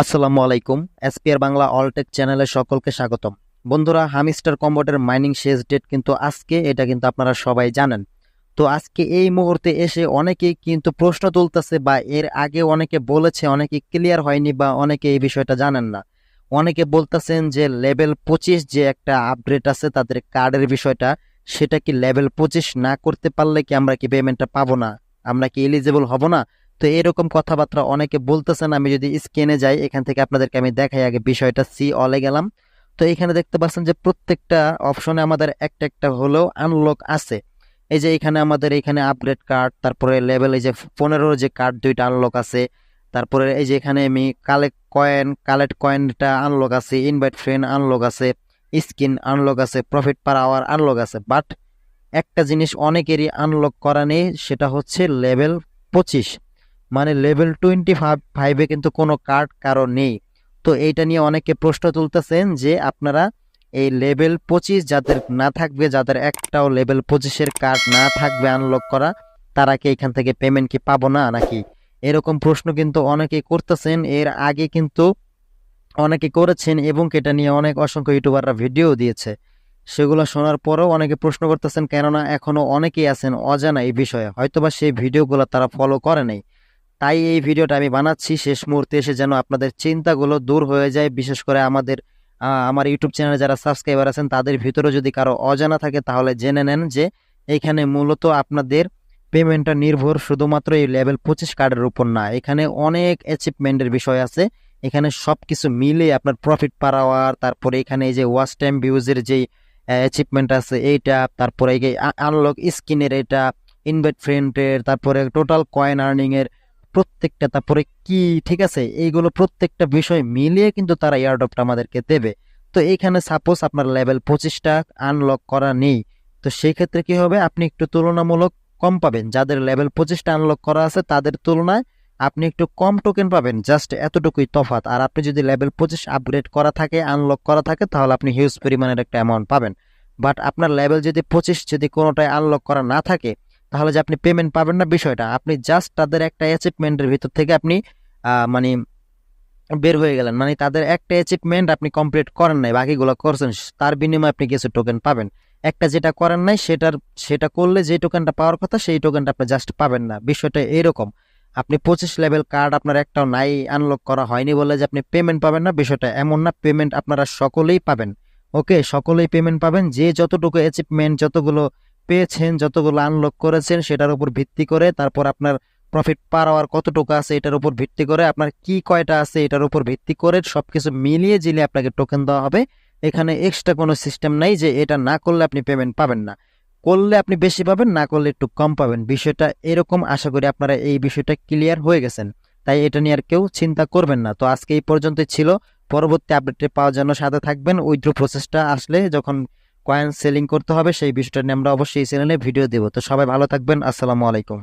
আসসালামু আলাইকুম। এসপিআর বাংলা অলটেক চ্যানেলে সকলকে স্বাগতম। বন্ধুরা, হামিস্টার কম্বোটের মাইনিং শেষ ডেট কিন্তু আজকে, এটা কিন্তু আপনারা সবাই জানেন। তো আজকে এই মুহূর্তে এসে অনেকেই কিন্তু প্রশ্ন তুলতেছে, বা এর আগে অনেকে বলেছে, অনেকে ক্লিয়ার হয়নি, বা অনেকে এই বিষয়টা জানেন না। অনেকে বলতেছেন যে লেভেল 25 যে একটা আপডেট আছে তাদের কার্ডের বিষয়টা, সেটা কি লেভেল 25 না করতে পারলে কি আমরা কি পেমেন্টটা পাবো না, আমরা কি এলিজিবল হব না? তো এরকম কথাবার্তা অনেকে বলতেছেন। আমি যদি স্ক্রিনে যাই, এখান থেকে আপনাদেরকে আমি দেখাই আগে বিষয়টা। সি অলে গেলাম। তো এখানে দেখতে পাচ্ছেন যে প্রত্যেকটা অপশনে আমাদের একটা একটা হলেও আনলক আছে। এই যে এখানে আমাদের এখানে আপগ্রেড কার্ড, তারপরে লেভেল এই যে 15 যে কার্ড দুইটা আনলক আছে। তারপরে এই যে এখানে আমি কালেক্ট কয়েনটা আনলক আছে, ইনভাইট ফ্রেন্ড আনলক আছে, স্কিন আনলক আছে, প্রফিট পার আওয়ার আনলক আছে। বাট একটা জিনিস অনেকেরই আনলক করা নেই, সেটা হচ্ছে লেভেল 25। মানে লেভেল 25-এ কিন্তু কোনো কার্ড কারো নেই। তো এইটা নিয়ে অনেকে প্রশ্ন তুলতেছেন যে আপনারা এই লেভেল 25 যাদের না থাকবে, যাদের একটাও লেভেল 25-এর কার্ড না থাকবে আনলক করা, তারা কি এখান থেকে পেমেন্ট কি পাবো না নাকি? এরকম প্রশ্ন কিন্তু অনেকেই করতেছেন। এর আগে কিন্তু অনেকে করেছেন, এবং এটা নিয়ে অনেক অসংখ্য ইউটিউবাররা ভিডিও দিয়েছে। সেগুলো শোনার পরেও অনেকে প্রশ্ন করতেছেন, কেননা এখনো অনেকেই আছেন অজানা এই বিষয়ে, হয়তোবা সেই ভিডিওগুলো তারা ফলো করে নাই। তাই এই ভিডিওটা আমি বানাচ্ছি শেষ মুহূর্তে এসে, যেন আপনাদের চিন্তাগুলো দূর হয়ে যায়। বিশেষ করে আমার ইউটিউব চ্যানেলে যারা সাবস্ক্রাইবার আছেন তাদের ভিতরে যদি কারো অজানা থাকে, তাহলে জেনে নেন যে এখানে মূলত আপনাদের পেমেন্টটা নির্ভর শুধুমাত্র এই লেভেল 25 কার্ডের উপর না। এখানে অনেক অ্যাচিভমেন্টের বিষয় আছে। এখানে সবকিছু মিলে আপনার প্রফিট পার আওয়ার, তারপরে এখানে এই যে ওয়াচ টাইম ভিউজের যে অ্যাচিভমেন্ট আছে এইটা, তারপরে এই আনলক স্কিনের এটা, ইনভাইট ফ্রেন্ডের, তারপরে টোটাল কয়েন আর্নিং এর প্রত্যেকটা, তারপরে কি, ঠিক আছে, এইগুলো প্রত্যেকটা বিষয় মিলিয়ে কিন্তু তারা এয়ারড্রপটা আমাদেরকে দেবে। তো এইখানে সাপোজ আপনার লেভেল 25টা আনলক করা নেই, তো সেই ক্ষেত্রে কি হবে, আপনি একটু তুলনামূলক কম পাবেন। যাদের লেভেল 25টা আনলক করা আছে তাদের তুলনায় আপনি একটু কম টোকেন পাবেন, জাস্ট এতটুকুই তফাৎ। আর আপনি যদি লেভেল 25 আপগ্রেড করা থাকে, আনলক করা থাকে, তাহলে আপনি হিউজ পরিমাণের একটা অ্যামাউন্ট পাবেন। বাট আপনার লেভেল যদি 25 যদি কোনোটাই আনলক করা না থাকে, তাহলে যে আপনি পেমেন্ট পাবেন না বিষয়টা, আপনি জাস্ট তাদের একটা অ্যাচিভমেন্টের ভিতর থেকে আপনি মানে বের হয়ে গেলেন। মানে তাদের একটা অ্যাচিভমেন্ট আপনি কমপ্লিট করেন নাই, বাকিগুলো করছেন, তার বিনিময়ে আপনি কিছু টোকেন পাবেন। একটা যেটা করেন নাই, সেটা করলে যে টোকেনটা পাওয়ার কথা, সেই টোকেনটা আপনি জাস্ট পাবেন না। বিষয়টা এরকম। আপনি 25 লেভেল কার্ড আপনার একটাও নাই, আনলক করা হয়নি বলে যে আপনি পেমেন্ট পাবেন না, বিষয়টা এমন না। পেমেন্ট আপনারা সকলেই পাবেন। ওকে, সকলেই পেমেন্ট পাবেন। যে যতটুকু অ্যাচিভমেন্ট, যতগুলো পেয়েছেন, যতগুলো আনলক করেছেন, সেটার উপর ভিত্তি করে, তারপর আপনার প্রফিট পার আওয়ার কতটুকু আছে এটার উপর ভিত্তি করে, আপনার কি কয়টা আছে এটার উপর ভিত্তি করে সবকিছু মিলিয়ে জিলিয়ে আপনাকে টোকেন দেওয়া হবে। এখানে এক্সট্রা কোনো সিস্টেম নাই যে এটা না করলে আপনি পেমেন্ট পাবেন না। করলে আপনি বেশি পাবেন, না করলে একটু কম পাবেন। বিষয়টা এরকম। আশা করি আপনারা এই বিষয়টা ক্লিয়ার হয়ে গেছেন। তাই এটা নিয়ে আর কেউ চিন্তা করবেন না। তো আজকে এই পর্যন্তই ছিল। পরবর্তী আপডেটে পাওয়ার জন্য সাথে থাকবেন। উইথড্র প্রসেসটা আসলে যখন কয়েন সেলিং করতে হবে, সেই বিষয়টা নিয়ে আমরা অবশ্যই এই চ্যানেলে ভিডিও দেব। তো সবাই ভালো থাকবেন। আসসালামু আলাইকুম।